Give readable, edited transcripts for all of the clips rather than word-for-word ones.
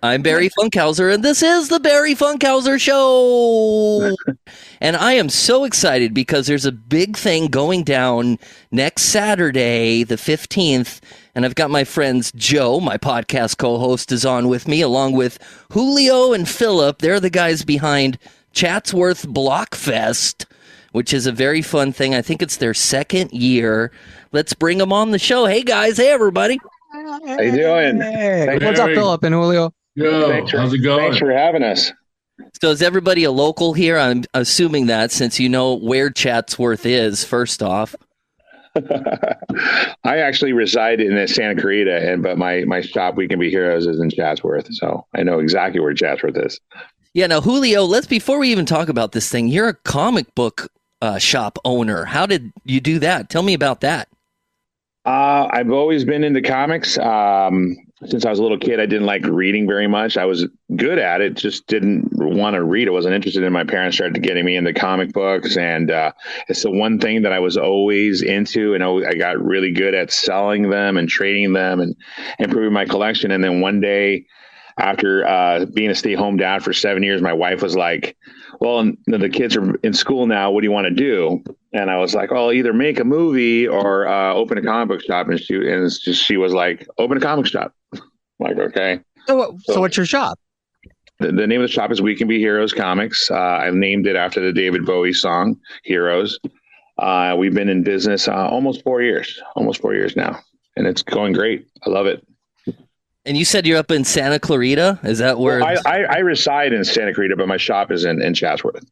I'm Barry Funkhauser, and this is the Barry Funkhauser Show. And I am so excited because there's a big thing going down next Saturday, the 15th. And I've got my friends Joe, my podcast co-host, is on with me, along with Julio and Philip. They're the guys behind Chatsworth Blockfest, which is a very fun thing. I think it's their second year. Let's bring them on the show. Hey, guys. Hey, everybody. How you doing? Hey, what's up, Philip and Julio? Yo, how's it going? Thanks for having us. So is everybody a local here? I'm assuming that, since you know where Chatsworth is, first off. I actually reside in Santa Clarita, but my shop, We Can Be Heroes, is in Chatsworth, so I know exactly where Chatsworth is. Yeah, now, Julio, before we even talk about this thing, you're a comic book shop owner. How did you do that? Tell me about that. I've always been into comics. Since I was a little kid, I didn't like reading very much. I was good at it, just didn't want to read. I wasn't interested in. My parents started getting me into comic books, and it's the one thing that I was always into, and I got really good at selling them and trading them and improving my collection. And then one day, after being a stay-home dad for 7 years, my wife was like, well, the kids are in school now. What do you want to do? And I was like, well, I'll either make a movie or open a comic book shop. And she was like, open a comic shop. I'm like, okay. So what's your shop? The name of the shop is We Can Be Heroes Comics. I've named it after the David Bowie song, Heroes. We've been in business almost 4 years now. And it's going great. I love it. And you said you're up in Santa Clarita? Is that where? Well, I reside in Santa Clarita, but my shop is in Chatsworth.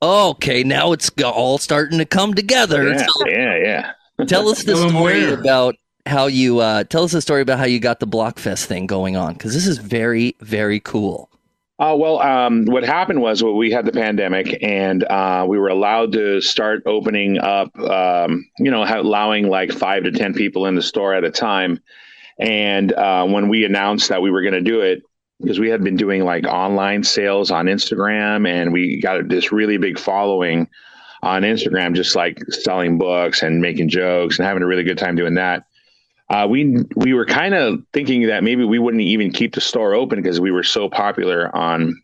Okay, now it's all starting to come together. Yeah. Tell us the story about how you got the Blockfest thing going on, because this is very, very cool. What happened was, we had the pandemic, and we were allowed to start opening up, allowing like 5 to 10 people in the store at a time. And when we announced that we were going to do it, because we had been doing like online sales on Instagram, and we got this really big following on Instagram, just like selling books and making jokes and having a really good time doing that. We were kind of thinking that maybe we wouldn't even keep the store open because we were so popular on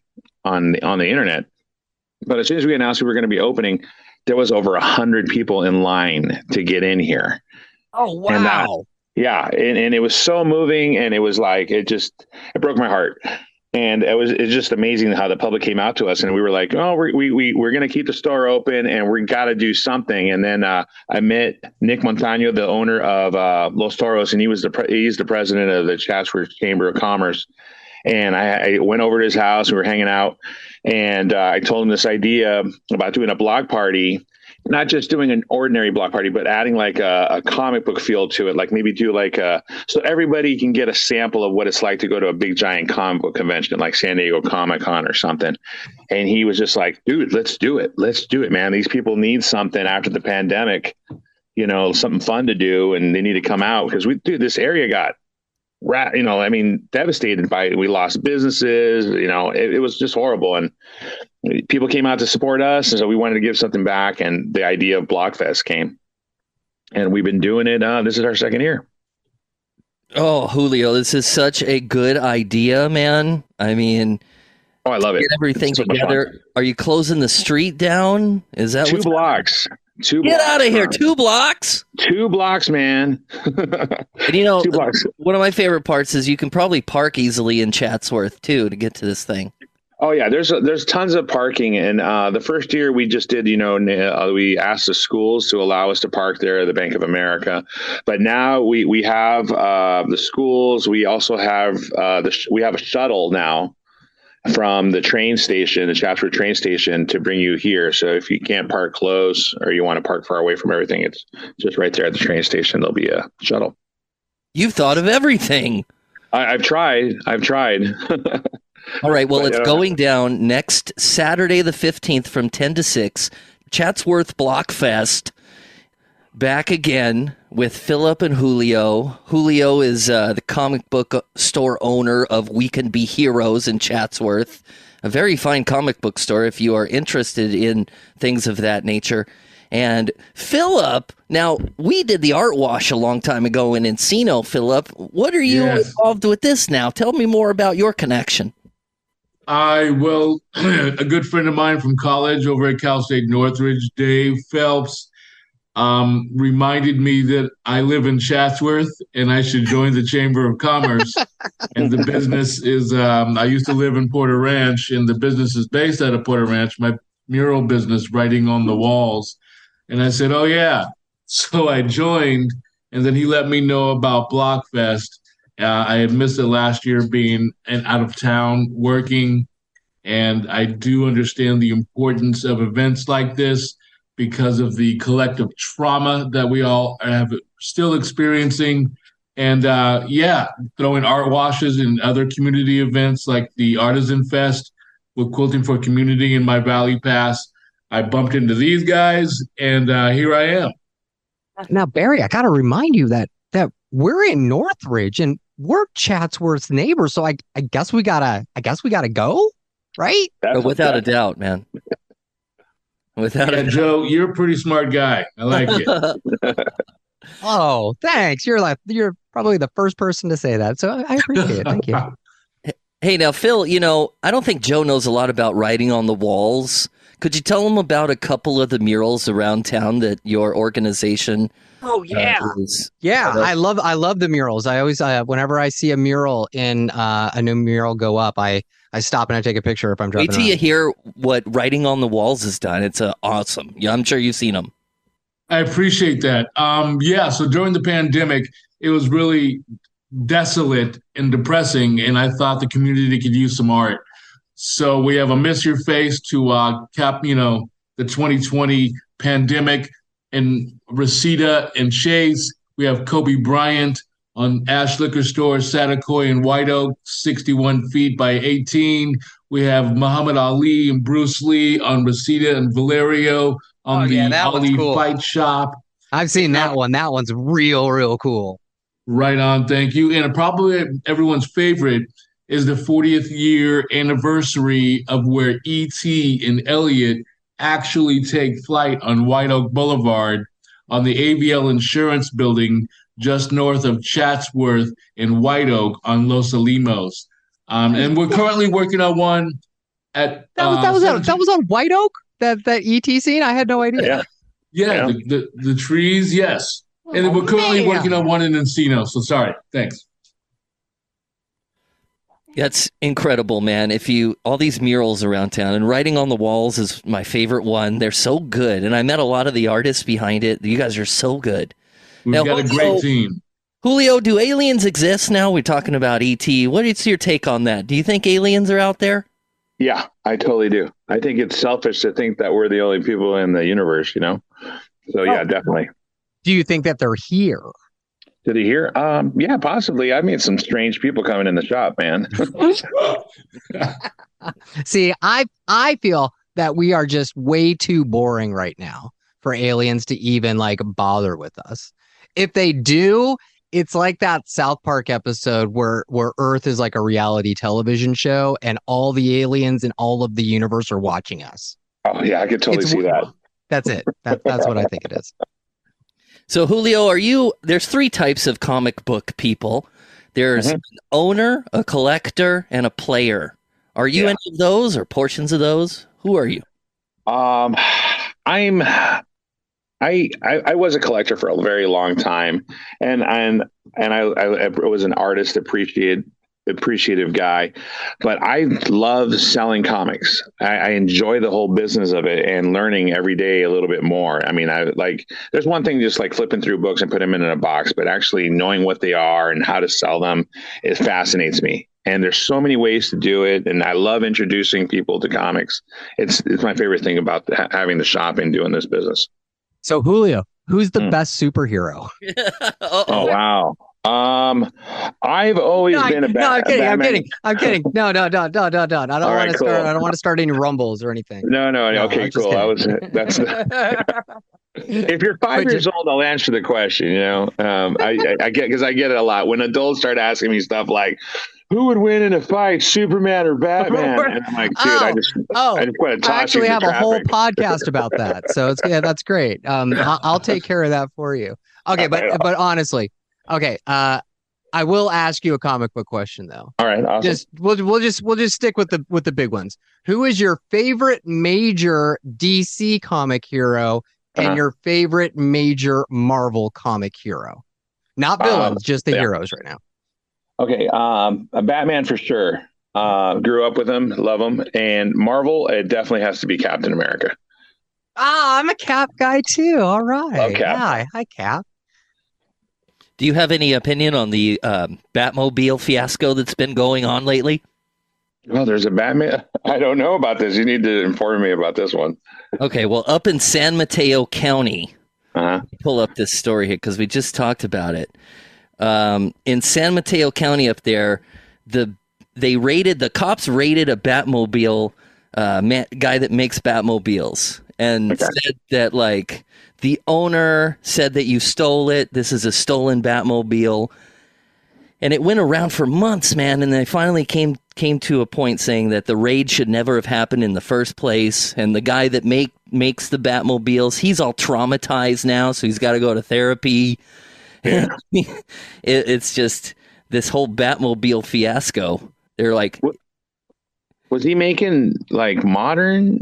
the internet. But as soon as we announced we were going to be opening, there was over 100 people in line to get in here. Oh, wow. And it was so moving, and it was like, it broke my heart. And it's just amazing how the public came out to us, and we were like, oh, we're going to keep the store open, and we got to do something. And then I met Nick Montano, the owner of Los Toros, and he's the president of the Chatsworth Chamber of Commerce. And I went over to his house. We were hanging out, and I told him this idea about doing a block party. Not just doing an ordinary block party, but adding like a comic book feel to it. Like maybe do so everybody can get a sample of what it's like to go to a big giant comic book convention like San Diego Comic-Con or something. And he was just like, dude, let's do it. Let's do it, man. These people need something after the pandemic, something fun to do. And they need to come out because this area got devastated by it. We lost businesses, it was just horrible. And people came out to support us. And so we wanted to give something back. And the idea of Blockfest came, and we've been doing it. This is our second year. Oh, Julio, this is such a good idea, man. I mean, I love it. Get everything together. Are you closing the street down? Is that 2 blocks? Get out of here. 2 blocks? 2 blocks, man. And 2 blocks. One of my favorite parts is you can probably park easily in Chatsworth too to get to this thing. Oh yeah, there's tons of parking, and the first year we just did, we asked the schools to allow us to park there, the Bank of America, but now we have the schools. We also have we have a shuttle now from the train station, the Chatsworth train station, to bring you here. So if you can't park close or you want to park far away from everything, it's just right there at the train station. There'll be a shuttle. You've thought of everything. I've tried. All right, well, it's going down next Saturday the 15th from 10 to 6, Chatsworth Blockfest, back again with Philip and Julio. Julio is the comic book store owner of We Can Be Heroes in Chatsworth, a very fine comic book store if you are interested in things of that nature. And Philip, now we did the art wash a long time ago in Encino. Philip, what are you involved with this now? Tell me more about your connection. A good friend of mine from college over at Cal State Northridge, Dave Phelps, reminded me that I live in Chatsworth and I should join the Chamber of Commerce. And the business is, I used to live in Porter Ranch, and the business is based out of Porter Ranch, my mural business, writing on the walls. And I said, oh, yeah. So I joined, and then he let me know about Blockfest. I had missed it last year being out of town working, and I do understand the importance of events like this because of the collective trauma that we all have still experiencing. And throwing art washes and other community events like the Artisan Fest with Quilting for Community in my Valley Pass. I bumped into these guys, and here I am. Now, Barry, I got to remind you that we're in Northridge and we're Chatsworth's neighbors. So I guess we gotta go, right? Without a doubt, man. Without a doubt. Joe, you're a pretty smart guy. I like it. Oh, thanks. You're probably the first person to say that. So I appreciate it. Thank you. Hey, now, Phil, I don't think Joe knows a lot about writing on the walls. Could you tell him about a couple of the murals around town that your organization? Oh, yeah. I love the murals. I always, whenever I see a mural in a new mural go up, I stop and I take a picture if I'm driving around. Wait till you hear what writing on the walls has done. It's awesome. Yeah, I'm sure you've seen them. I appreciate that. So during the pandemic, it was really desolate and depressing, and I thought the community could use some art. So we have a Miss Your Face to cap, the 2020 pandemic, and Reseda and Chase. We have Kobe Bryant on Ash Liquor Store, Satakoy and White Oak, 61 feet by 18. We have Muhammad Ali and Bruce Lee on Reseda and Valerio on the Ali Fight Shop. I've seen that one. That one's real cool. Right on. Thank you. And probably everyone's favorite is the 40th year anniversary of where E.T. and Elliot actually take flight on White Oak Boulevard on the AVL Insurance Building just north of Chatsworth in White Oak on Los Alimos. And we're currently working on one at... That was on White Oak? That ET scene? I had no idea. Yeah. The trees, yes. And then we're currently working on one in Encino. So sorry. Thanks. That's incredible, man. All these murals around town, and writing on the walls is my favorite one. They're so good. And I met a lot of the artists behind it. You guys are so good. We've got a great team. Julio, do aliens exist now? We're talking about ET. What is your take on that? Do you think aliens are out there? Yeah, I totally do. I think it's selfish to think that we're the only people in the universe, So yeah, definitely. Do you think that they're here? Did he hear? Yeah, possibly. I mean, some strange people coming in the shop, man. See, I feel that we are just way too boring right now for aliens to even bother with us. If they do, it's like that South Park episode where Earth is like a reality television show and all the aliens in all of the universe are watching us. Oh yeah, I could totally see that. That's it. That's what I think it is. So Julio, there's three types of comic book people. There's an owner, a collector, and a player. Are you any of those or portions of those? Who are you? I was a collector for a very long time, and I was an artist, appreciative guy, but I love selling comics. I enjoy the whole business of it and learning every day a little bit more. I mean, there's one thing just flipping through books and put them in a box, but actually knowing what they are and how to sell them, it fascinates me. And there's so many ways to do it. And I love introducing people to comics. It's my favorite thing about having the shop and doing this business. So Julio, who's the best superhero? Oh, wow. I've always been a bad. No, I'm kidding. No. I don't want to start any rumbles or anything. No. Okay, cool. If you're 5 years old, I'll answer the question. I get it a lot when adults start asking me stuff like, who would win in a fight, Superman or Batman? And I'm like, dude, I Oh, just oh, want to I toss you actually in the have a whole traffic. podcast about that. So that's great. I'll take care of that for you. Okay, but honestly, okay. I will ask you a comic book question though. All right, awesome. We'll just stick with the big ones. Who is your favorite major DC comic hero and your favorite major Marvel comic hero? Not villains, just the heroes right now. Okay, a Batman for sure. Grew up with him, love him, and Marvel. It definitely has to be Captain America. Ah, I'm a Cap guy too. All right, Love Cap. yeah, hi Cap. Do you have any opinion on the Batmobile fiasco that's been going on lately? Well, there's a Batman. I don't know about this. You need to inform me about this one. Okay, well, up in San Mateo County, pull up this story here because we just talked about it. In San Mateo County up there, the cops raided a Batmobile guy that makes Batmobiles and said that like the owner said that you stole it. This is a stolen Batmobile. And it went around for months, man, and they finally came to a point saying that the raid should never have happened in the first place. And the guy that makes the Batmobiles, he's all traumatized now, so he's got to go to therapy. Yeah. It's just this whole Batmobile fiasco. They're like, was he making like modern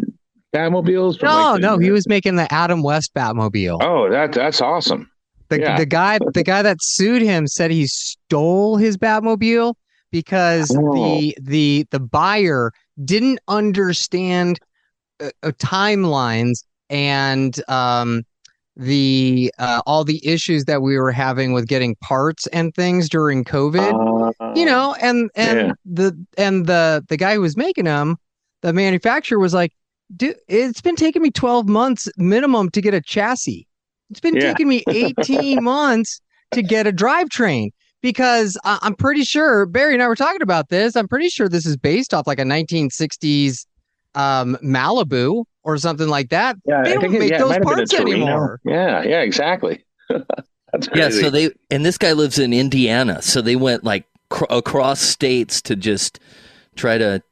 Batmobiles? No, he was making the Adam West Batmobile. Oh, that's awesome. The guy that sued him said he stole his Batmobile because the buyer didn't understand timelines and all the issues that we were having with getting parts and things during COVID. The guy who was making them, the manufacturer was like, dude, it's been taking me 12 months minimum to get a chassis. It's been taking me 18 months to get a drivetrain because I'm pretty sure Barry and I were talking about this. I'm pretty sure this is based off like a 1960s Malibu or something like that. Yeah, they don't make those parts anymore. Yeah, exactly. That's crazy. Yeah, so this guy lives in Indiana, so they went like across states to just try to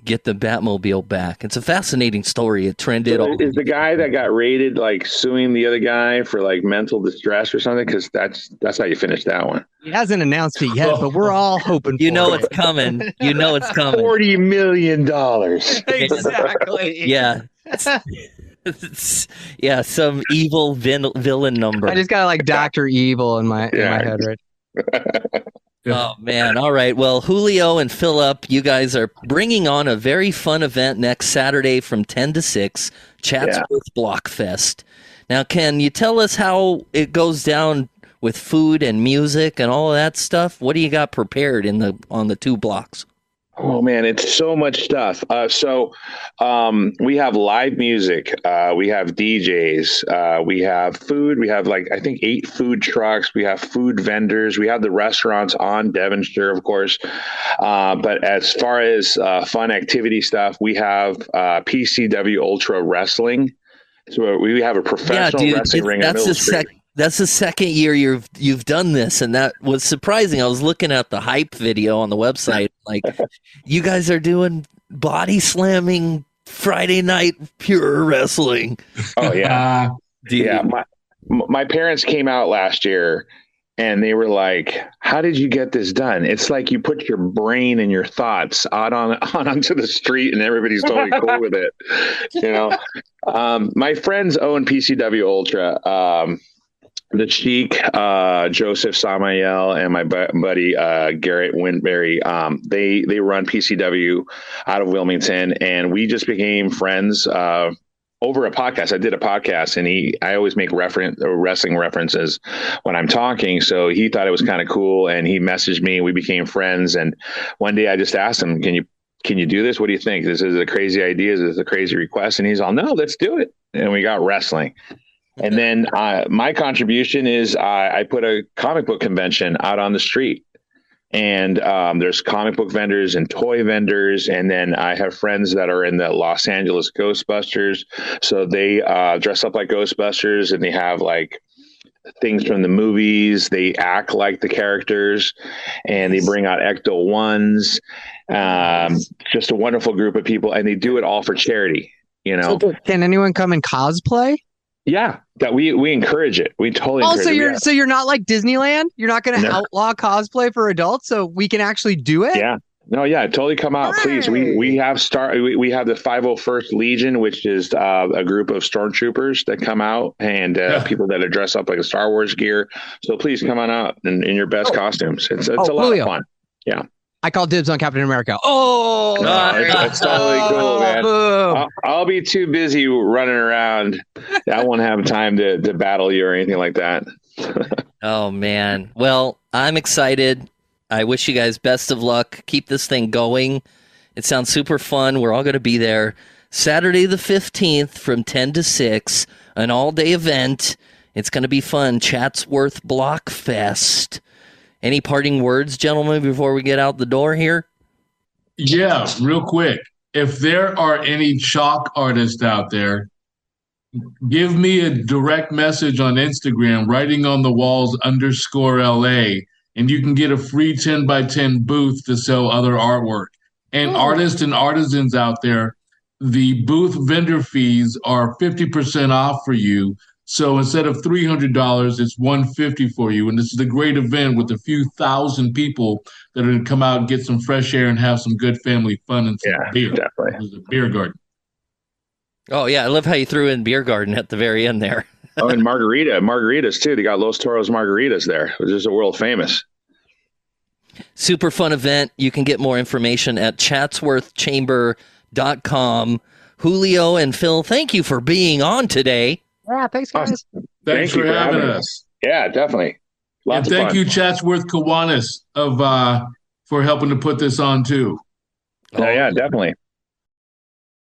get the Batmobile back. It's a fascinating story. It trended. Is the guy that got raided like suing the other guy for like mental distress or something? Because that's how you finish that one. He hasn't announced it yet, but we're all hoping. It's coming. You know it's coming. $40 million. Exactly. Yeah. Yeah, some evil villain number. I just got like Dr. Evil in my head, right? Oh, man. All right. Well, Julio and Philip, you guys are bringing on a very fun event next Saturday from 10 to 6, Chatsworth Blockfest. Now, can you tell us how it goes down with food and music and all of that stuff? What do you got prepared on the 2 blocks? Oh man, it's so much stuff. So we have live music, we have DJs, we have food, we have like I think 8 food trucks, we have food vendors, we have the restaurants on Devonshire, of course. But as far as fun activity stuff, we have PCW Ultra Wrestling. So we have a professional wrestling ring in Middle Street. That's the second year you've done this, and that was surprising. I was looking at the hype video on the website, like you guys are doing body slamming Friday night pure wrestling. Oh yeah, yeah. My parents came out last year, and they were like, "How did you get this done?" It's like you put your brain and your thoughts out onto the street, and everybody's totally cool with it. You know, my friends own PCW Ultra. The Sheik, Joseph Samael, and my buddy Garrett Windberry, they run PCW out of Wilmington, and we just became friends over a podcast. I did a podcast, and I always make wrestling references when I'm talking, so he thought it was kind of cool, and he messaged me, and we became friends. And one day I just asked him, "Can you do this? What do you think? This is a crazy idea. Is this a crazy request?" And he's all, "No, let's do it." And we got wrestling. And then my contribution is I put a comic book convention out on the street, and there's comic book vendors and toy vendors. And then I have friends that are in the Los Angeles Ghostbusters. So they dress up like Ghostbusters, and they have like things from the movies. They act like the characters, and they bring out Ecto ones. Just a wonderful group of people, and they do it all for charity. Can anyone come and cosplay? Yeah, that we encourage it. We totally. So you're not like Disneyland. You're not going to outlaw cosplay for adults, so we can actually do it. Yeah. No, yeah, totally come out, please. We have the 501st Legion, which is a group of stormtroopers that come out, and people that are dressed up like a Star Wars gear. So please come on out in your best costumes. It's a lot of fun. Yeah. I call dibs on Captain America. It's totally cool, man. I'll be too busy running around. I won't have time to battle you or anything like that. Oh man. Well, I'm excited. I wish you guys best of luck. Keep this thing going. It sounds super fun. We're all going to be there. Saturday the 15th from 10 to 6, an all-day event. It's going to be fun. Chatsworth Blockfest. Any parting words, gentlemen, before we get out the door here? Yeah, real quick. If there are any chalk artists out there, give me a direct message on Instagram, writing on the walls _LA, and you can get a free 10 by 10 booth to sell other artwork. And artists and artisans out there, the booth vendor fees are 50% off for you. So instead of $300, it's $150 for you. And this is a great event with a few thousand people that are going to come out and get some fresh air and have some good family fun and some beer. Definitely. There's a beer garden. Oh, yeah. I love how you threw in beer garden at the very end there. And margaritas too. They got Los Toros margaritas there, which is a world famous. Super fun event. You can get more information at chatsworthchamber.com. Julio and Phil, thank you for being on today. Yeah, thanks, guys. Awesome. Thanks for having us. Yeah, definitely. And thank you, Chatsworth Kiwanis, for helping to put this on too. Oh, yeah, definitely.